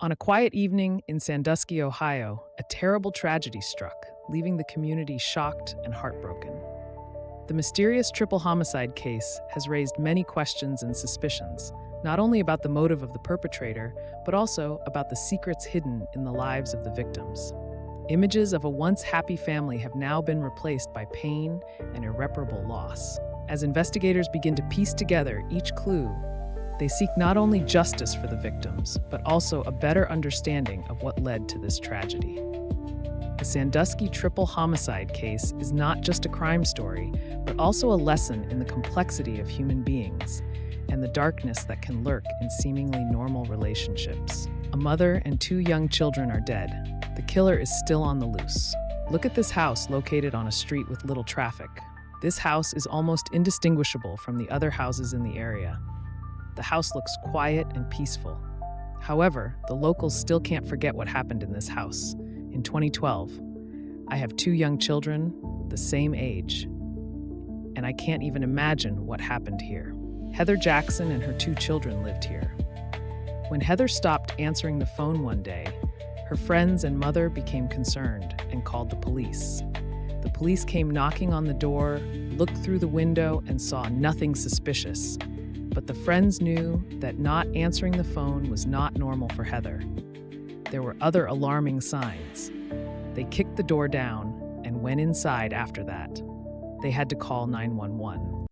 On a quiet evening in Sandusky, Ohio, a terrible tragedy struck, leaving the community shocked and heartbroken. The mysterious triple homicide case has raised many questions and suspicions, not only about the motive of the perpetrator, but also about the secrets hidden in the lives of the victims. Images of a once happy family have now been replaced by pain and irreparable loss. As investigators begin to piece together each clue, they seek not only justice for the victims, but also a better understanding of what led to this tragedy. The Sandusky triple homicide case is not just a crime story, but also a lesson in the complexity of human beings and the darkness that can lurk in seemingly normal relationships. A mother and two young children are dead. The killer is still on the loose. Look at this house located on a street with little traffic. This house is almost indistinguishable from the other houses in the area. The house looks quiet and peaceful. However, the locals still can't forget what happened in this house. In 2012, I have two young children, the same age, and I can't even imagine what happened here. Heather Jackson and her two children lived here. When Heather stopped answering the phone one day, her friends and mother became concerned and called the police. The police came knocking on the door, looked through the window, and saw nothing suspicious. But the friends knew that not answering the phone was not normal for Heather. There were other alarming signs. They kicked the door down and went inside after that. They had to call 911.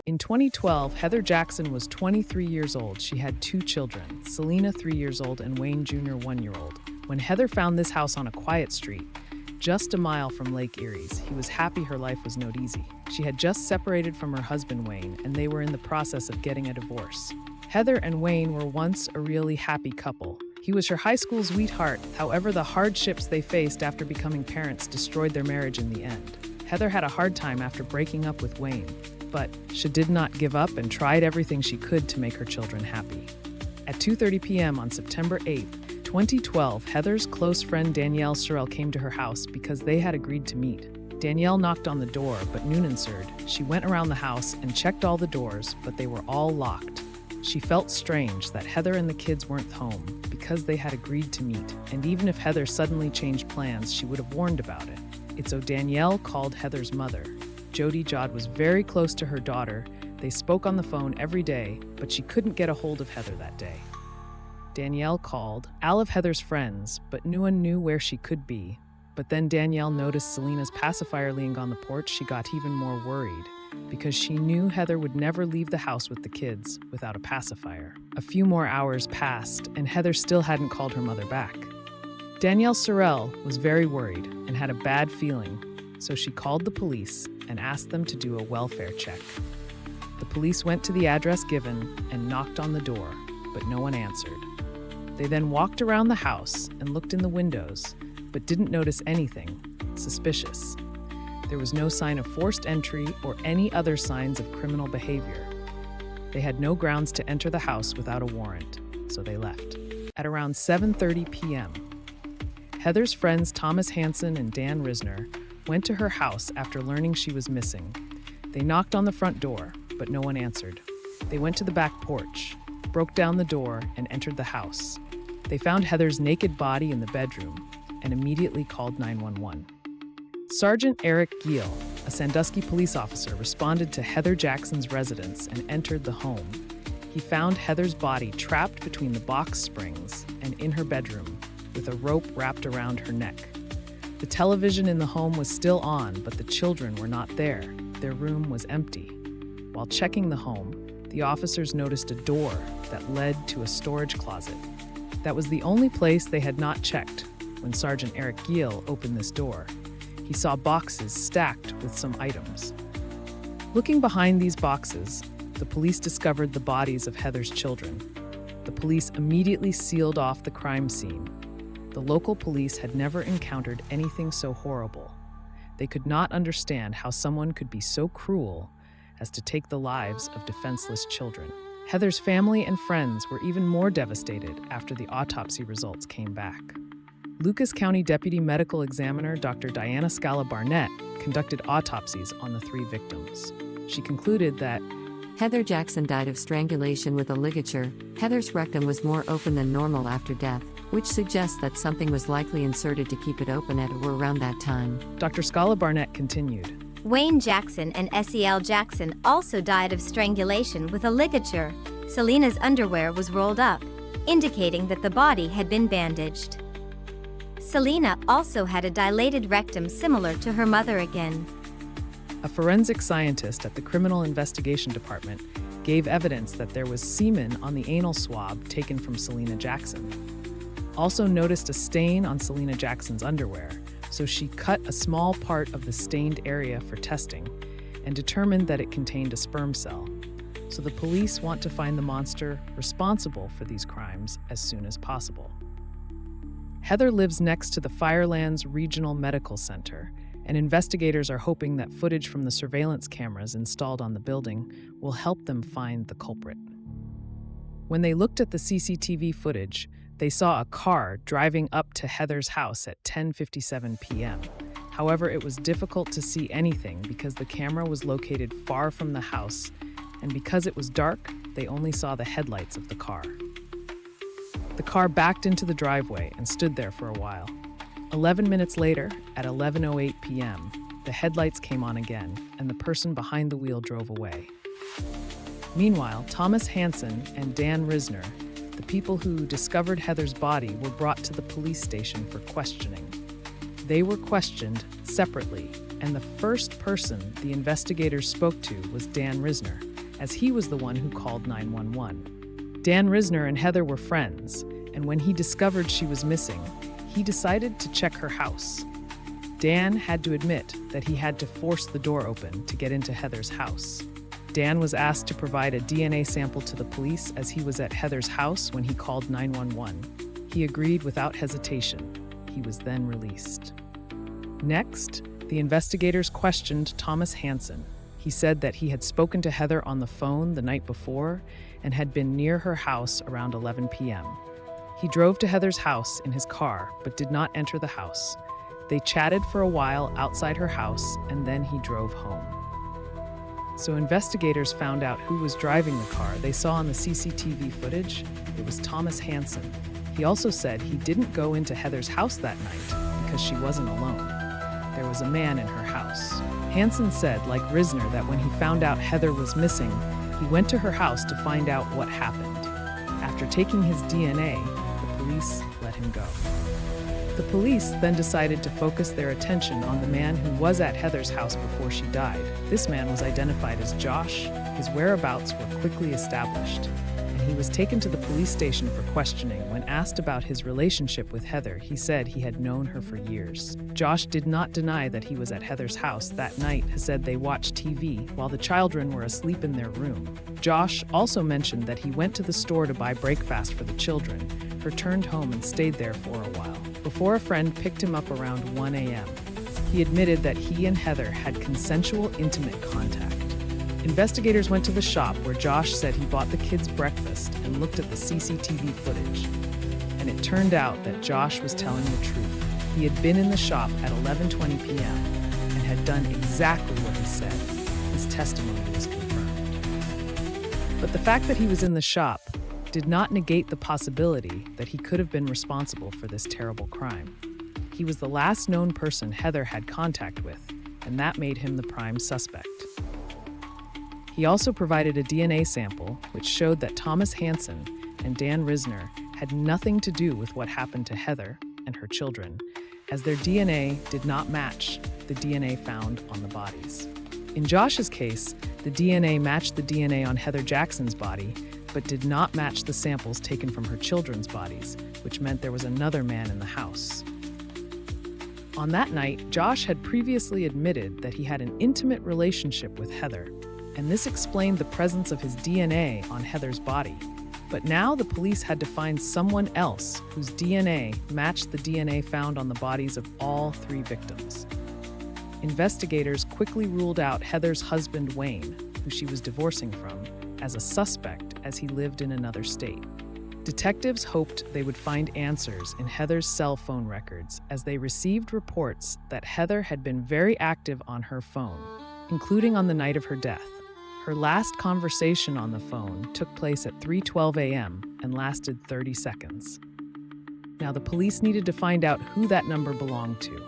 In 2012, Heather Jackson was 23 years old. She had two children, Selena, 3 years old, and Wayne Jr., 1 year old. When Heather found this house on a quiet street, just a mile from Lake Erie, he was happy her life was not easy. She had just separated from her husband, Wayne, and they were in the process of getting a divorce. Heather and Wayne were once a really happy couple. He was her high school sweetheart. However, the hardships they faced after becoming parents destroyed their marriage in the end. Heather had a hard time after breaking up with Wayne, but she did not give up and tried everything she could to make her children happy. At 2:30 p.m. on September 8th, 2012, Heather's close friend Danielle Sorrell came to her house because they had agreed to meet. Danielle knocked on the door, but unanswered. She went around the house and checked all the doors, but they were all locked. She felt strange that Heather and the kids weren't home because they had agreed to meet, and even if Heather suddenly changed plans, she would have warned about it. So Danielle called Heather's mother. Jody was very close to her daughter. They spoke on the phone every day, but she couldn't get a hold of Heather that day. Danielle called all of Heather's friends, but no one knew where she could be. But then Danielle noticed Selena's pacifier laying on the porch. She got even more worried because she knew Heather would never leave the house with the kids without a pacifier. A few more hours passed, and Heather still hadn't called her mother back. Danielle Sorrell was very worried and had a bad feeling, so she called the police and asked them to do a welfare check. The police went to the address given and knocked on the door, but no one answered. They then walked around the house and looked in the windows, but didn't notice anything suspicious. There was no sign of forced entry or any other signs of criminal behavior. They had no grounds to enter the house without a warrant, so they left. At around 7:30 p.m., Heather's friends Thomas Hansen and Dan Risner went to her house after learning she was missing. They knocked on the front door, but no one answered. They went to the back porch, broke down the door, and entered the house. They found Heather's naked body in the bedroom and immediately called 911. Sergeant Eric Giel, a Sandusky police officer, responded to Heather Jackson's residence and entered the home. He found Heather's body trapped between the box springs and in her bedroom, with a rope wrapped around her neck. The television in the home was still on, but the children were not there. Their room was empty. While checking the home, the officers noticed a door that led to a storage closet. That was the only place they had not checked when Sergeant Eric Giel opened this door. He saw boxes stacked with some items. Looking behind these boxes, the police discovered the bodies of Heather's children. The police immediately sealed off the crime scene. The local police had never encountered anything so horrible. They could not understand how someone could be so cruel as to take the lives of defenseless children. Heather's family and friends were even more devastated after the autopsy results came back. Lucas County Deputy Medical Examiner Dr. Diana Scala Barnett conducted autopsies on the 3 victims. She concluded that Heather Jackson died of strangulation with a ligature. Heather's rectum was more open than normal after death, which suggests that something was likely inserted to keep it open at or around that time. Dr. Scala Barnett continued. Wayne Jackson and SEL Jackson also died of strangulation with a ligature. Selena's underwear was rolled up, indicating that the body had been bandaged. Selena also had a dilated rectum similar to her mother again. A forensic scientist at the Criminal Investigation Department gave evidence that there was semen on the anal swab taken from Selena Jackson. Also noticed a stain on Selena Jackson's underwear, so she cut a small part of the stained area for testing and determined that it contained a sperm cell. So the police want to find the monster responsible for these crimes as soon as possible. Heather lives next to the Firelands Regional Medical Center, and investigators are hoping that footage from the surveillance cameras installed on the building will help them find the culprit. When they looked at the CCTV footage, they saw a car driving up to Heather's house at 10:57 p.m. However, it was difficult to see anything because the camera was located far from the house, and because it was dark, they only saw the headlights of the car. The car backed into the driveway and stood there for a while. 11 minutes later, at 11:08 p.m., the headlights came on again, and the person behind the wheel drove away. Meanwhile, Thomas Hansen and Dan Risner, the people who discovered Heather's body, were brought to the police station for questioning. They were questioned separately, and the first person the investigators spoke to was Dan Risner, as he was the one who called 911. Dan Risner and Heather were friends, and when he discovered she was missing, he decided to check her house. Dan had to admit that he had to force the door open to get into Heather's house. Dan was asked to provide a DNA sample to the police as he was at Heather's house when he called 911. He agreed without hesitation. He was then released. Next, the investigators questioned Thomas Hansen. He said that he had spoken to Heather on the phone the night before and had been near her house around 11 p.m. He drove to Heather's house in his car but did not enter the house. They chatted for a while outside her house and then he drove home. So investigators found out who was driving the car they saw on the CCTV footage. It was Thomas Hansen. He also said he didn't go into Heather's house that night because she wasn't alone. There was a man in her house. Hansen said, like Risner, that when he found out Heather was missing, he went to her house to find out what happened. After taking his DNA, the police let him go. The police then decided to focus their attention on the man who was at Heather's house before she died. This man was identified as Josh. His whereabouts were quickly established, and he was taken to the police station for questioning. When asked about his relationship with Heather, he said he had known her for years. Josh did not deny that he was at Heather's house that night. He said they watched TV while the children were asleep in their room. Josh also mentioned that he went to the store to buy breakfast for the children, returned home and stayed there for a while, before a friend picked him up around 1 a.m. He admitted that he and Heather had consensual, intimate contact. Investigators went to the shop where Josh said he bought the kids breakfast and looked at the CCTV footage. And it turned out that Josh was telling the truth. He had been in the shop at 11:20 p.m. and had done exactly what he said. His testimony was confirmed. But the fact that he was in the shop did not negate the possibility that he could have been responsible for this terrible crime. He was the last known person Heather had contact with, and that made him the prime suspect. He also provided a DNA sample, which showed that Thomas Hansen and Dan Risner had nothing to do with what happened to Heather and her children, as their DNA did not match the DNA found on the bodies. In Josh's case, the DNA matched the DNA on Heather Jackson's body, but did not match the samples taken from her children's bodies, which meant there was another man in the house. On that night, Josh had previously admitted that he had an intimate relationship with Heather, and this explained the presence of his DNA on Heather's body. But now the police had to find someone else whose DNA matched the DNA found on the bodies of all three victims. Investigators quickly ruled out Heather's husband, Wayne, who she was divorcing from, as a suspect as he lived in another state. Detectives hoped they would find answers in Heather's cell phone records as they received reports that Heather had been very active on her phone, including on the night of her death. Her last conversation on the phone took place at 3:12 a.m. and lasted 30 seconds. Now, the police needed to find out who that number belonged to.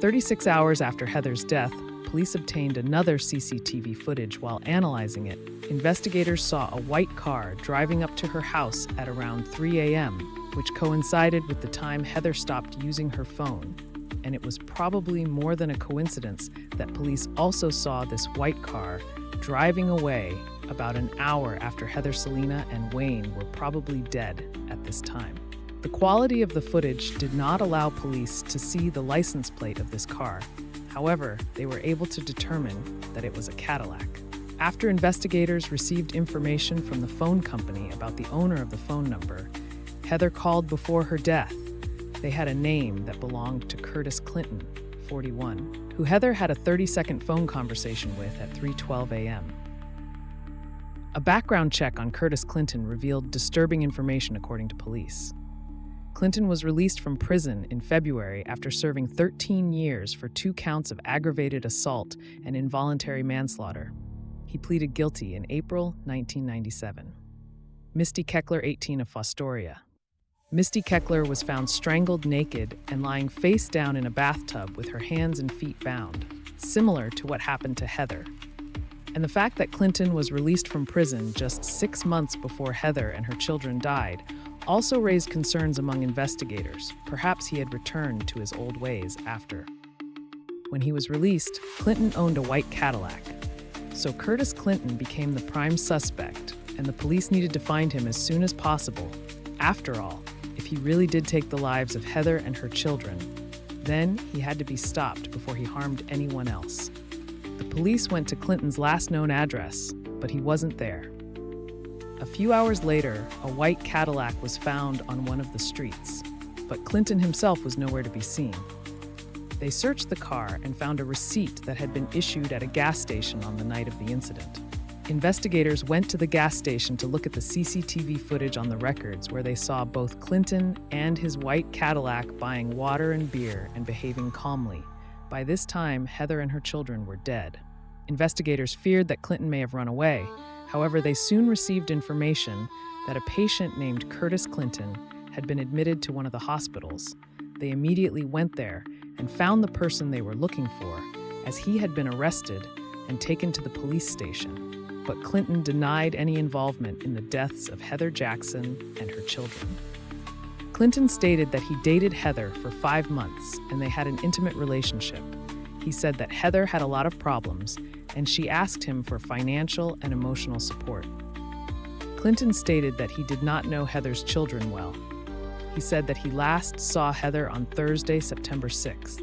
36 hours after Heather's death, police obtained another CCTV footage. While analyzing it, investigators saw a white car driving up to her house at around 3 a.m., which coincided with the time Heather stopped using her phone. And it was probably more than a coincidence that police also saw this white car driving away about an hour after Heather, Selena, and Wayne were probably dead at this time. The quality of the footage did not allow police to see the license plate of this car. However, they were able to determine that it was a Cadillac. After investigators received information from the phone company about the owner of the phone number Heather called before her death, they had a name that belonged to Curtis Clinton, 41, who Heather had a 30-second phone conversation with at 3:12 a.m. A background check on Curtis Clinton revealed disturbing information according to police. Clinton was released from prison in February after serving 13 years for 2 counts of aggravated assault and involuntary manslaughter. He pleaded guilty in April 1997. Misty Keckler, 18, of Fostoria. Misty Keckler was found strangled naked and lying face down in a bathtub with her hands and feet bound, similar to what happened to Heather. And the fact that Clinton was released from prison just 6 months before Heather and her children died also raised concerns among investigators. Perhaps he had returned to his old ways after. When he was released, Clinton owned a white Cadillac. So Curtis Clinton became the prime suspect, and the police needed to find him as soon as possible. After all, if he really did take the lives of Heather and her children, then he had to be stopped before he harmed anyone else. The police went to Clinton's last known address, but he wasn't there. A few hours later, a white Cadillac was found on one of the streets, but Clinton himself was nowhere to be seen. They searched the car and found a receipt that had been issued at a gas station on the night of the incident. Investigators went to the gas station to look at the CCTV footage on the records, where they saw both Clinton and his white Cadillac buying water and beer and behaving calmly. By this time, Heather and her children were dead. Investigators feared that Clinton may have run away. However, they soon received information that a patient named Curtis Clinton had been admitted to one of the hospitals. They immediately went there and found the person they were looking for, as he had been arrested and taken to the police station. But Clinton denied any involvement in the deaths of Heather Jackson and her children. Clinton stated that he dated Heather for 5 months and they had an intimate relationship. He said that Heather had a lot of problems and she asked him for financial and emotional support. Clinton stated that he did not know Heather's children well. He said that he last saw Heather on Thursday, September 6th.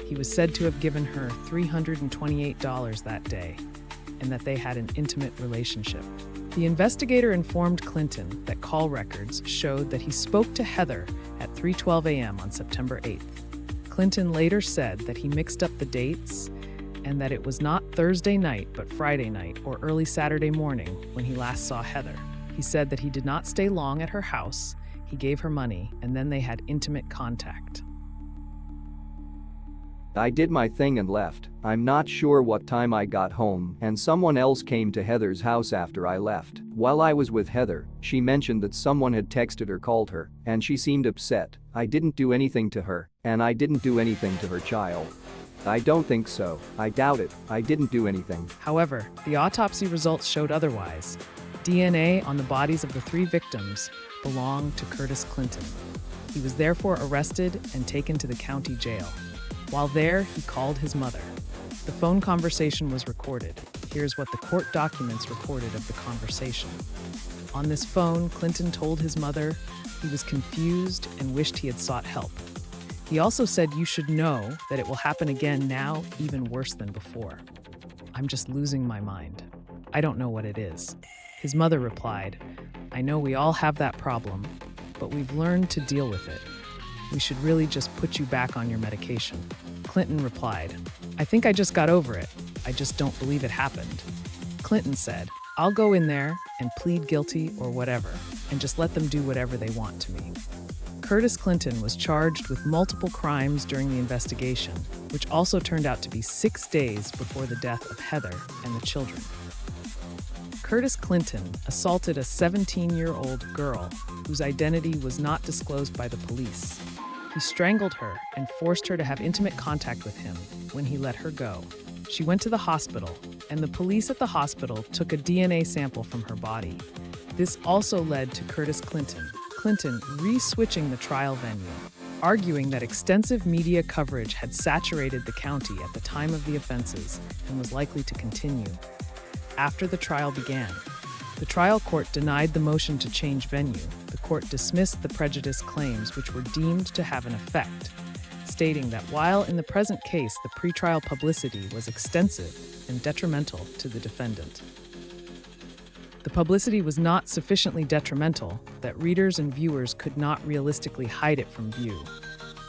He was said to have given her $328 that day, and that they had an intimate relationship. The investigator informed Clinton that call records showed that he spoke to Heather at 3:12 a.m. on September 8th. Clinton later said that he mixed up the dates and that it was not Thursday night but Friday night or early Saturday morning when he last saw Heather. He said that he did not stay long at her house. He gave her money, and then they had intimate contact. I did my thing and left. I'm not sure what time I got home, and someone else came to Heather's house after I left. While I was with Heather, she mentioned that someone had texted or called her, and she seemed upset. I didn't do anything to her, and I didn't do anything to her child. I don't think so. I doubt it. I didn't do anything. However, the autopsy results showed otherwise. DNA on the bodies of the 3 victims belonged to Curtis Clinton. He was therefore arrested and taken to the county jail. While there, he called his mother. The phone conversation was recorded. Here's what the court documents reported of the conversation. On this phone, Clinton told his mother he was confused and wished he had sought help. He also said, "You should know that it will happen again now, even worse than before. I'm just losing my mind. I don't know what it is." His mother replied, "I know we all have that problem, but we've learned to deal with it. We should really just put you back on your medication." Clinton replied, "I think I just got over it. I just don't believe it happened." Clinton said, "I'll go in there and plead guilty or whatever, and just let them do whatever they want to me." Curtis Clinton was charged with multiple crimes during the investigation, which also turned out to be 6 days before the death of Heather and the children. Curtis Clinton assaulted a 17-year-old girl whose identity was not disclosed by the police. He strangled her and forced her to have intimate contact with him when he let her go. She went to the hospital, and the police at the hospital took a DNA sample from her body. This also led to Curtis Clinton re-switching the trial venue, arguing that extensive media coverage had saturated the county at the time of the offenses and was likely to continue. After the trial began, the trial court denied the motion to change venue. The court dismissed the prejudice claims, which were deemed to have an effect, stating that while in the present case the pretrial publicity was extensive and detrimental to the defendant, the publicity was not sufficiently detrimental that readers and viewers could not realistically hide it from view.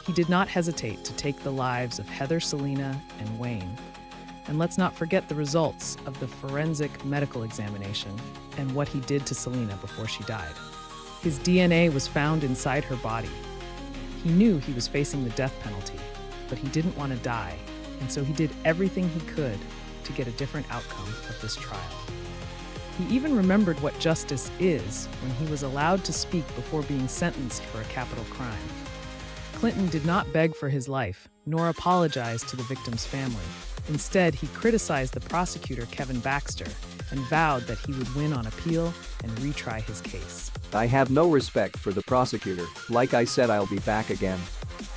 He did not hesitate to take the lives of Heather, Selena, and Wayne. And let's not forget the results of the forensic medical examination and what he did to Selena before she died. His DNA was found inside her body. He knew he was facing the death penalty, but he didn't want to die, and so he did everything he could to get a different outcome of this trial. He even remembered what justice is when he was allowed to speak before being sentenced for a capital crime. Clinton did not beg for his life, nor apologize to the victim's family. Instead, he criticized the prosecutor, Kevin Baxter, and vowed that he would win on appeal and retry his case. I have no respect for the prosecutor. Like I said, I'll be back again.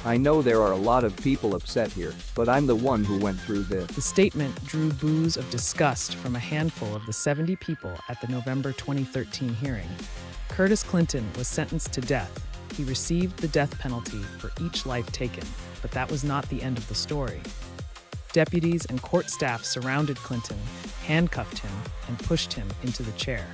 I know there are a lot of people upset here, but I'm the one who went through this. The statement drew boos of disgust from a handful of the 70 people at the November 2013 hearing. Curtis Clinton was sentenced to death. He received the death penalty for each life taken, but that was not the end of the story. Deputies and court staff surrounded Clinton, handcuffed him, and pushed him into the chair.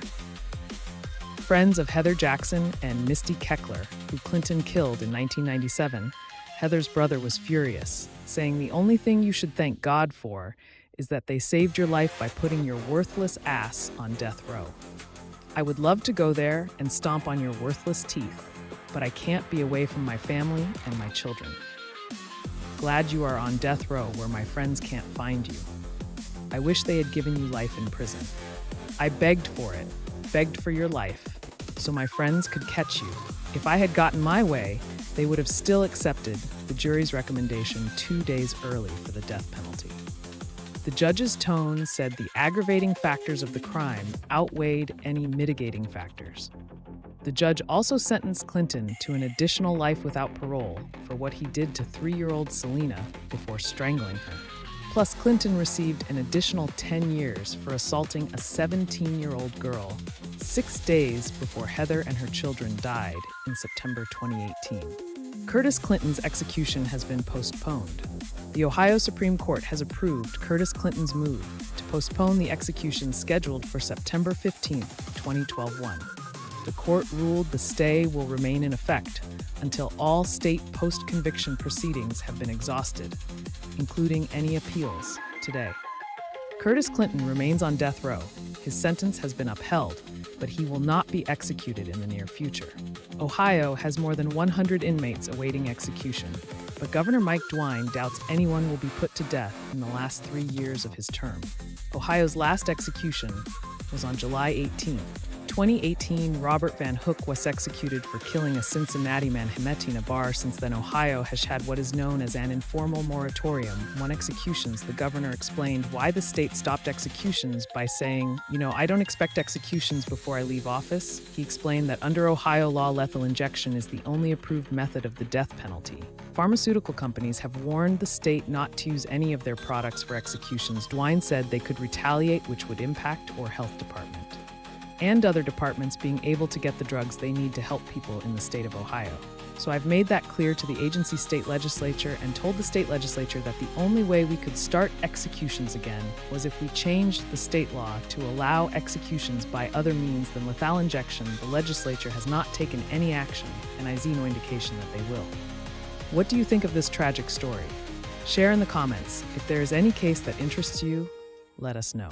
Friends of Heather Jackson and Misty Keckler, who Clinton killed in 1997, Heather's brother was furious, saying the only thing you should thank God for is that they saved your life by putting your worthless ass on death row. I would love to go there and stomp on your worthless teeth, but I can't be away from my family and my children. Glad you are on death row where my friends can't find you. I wish they had given you life in prison. I begged for it, begged for your life, so my friends could catch you. If I had gotten my way, they would have still accepted the jury's recommendation 2 days early for the death penalty. The judge's tone said the aggravating factors of the crime outweighed any mitigating factors. The judge also sentenced Clinton to an additional life without parole for what he did to 3-year-old Selena before strangling her. Plus, Clinton received an additional 10 years for assaulting a 17-year-old girl 6 days before Heather and her children died in September 2018. Curtis Clinton's execution has been postponed. The Ohio Supreme Court has approved Curtis Clinton's move to postpone the execution scheduled for September 15, 2012. The court ruled the stay will remain in effect until all state post-conviction proceedings have been exhausted, including any appeals, today. Curtis Clinton remains on death row. His sentence has been upheld, but he will not be executed in the near future. Ohio has more than 100 inmates awaiting execution, but Governor Mike DeWine doubts anyone will be put to death in the last 3 years of his term. Ohio's last execution was on July 18. 2018, Robert Van Hook was executed for killing a Cincinnati man Hemeti in a bar. Since then, Ohio has had what is known as an informal moratorium on executions. The governor explained why the state stopped executions by saying, I don't expect executions before I leave office. He explained that under Ohio law, lethal injection is the only approved method of the death penalty. Pharmaceutical companies have warned the state not to use any of their products for executions. DeWine said they could retaliate, which would impact our health department and other departments being able to get the drugs they need to help people in the state of Ohio. So I've made that clear to the agency state legislature and told the state legislature that the only way we could start executions again was if we changed the state law to allow executions by other means than lethal injection. The legislature has not taken any action, and I see no indication that they will. What do you think of this tragic story? Share in the comments. If there is any case that interests you, let us know.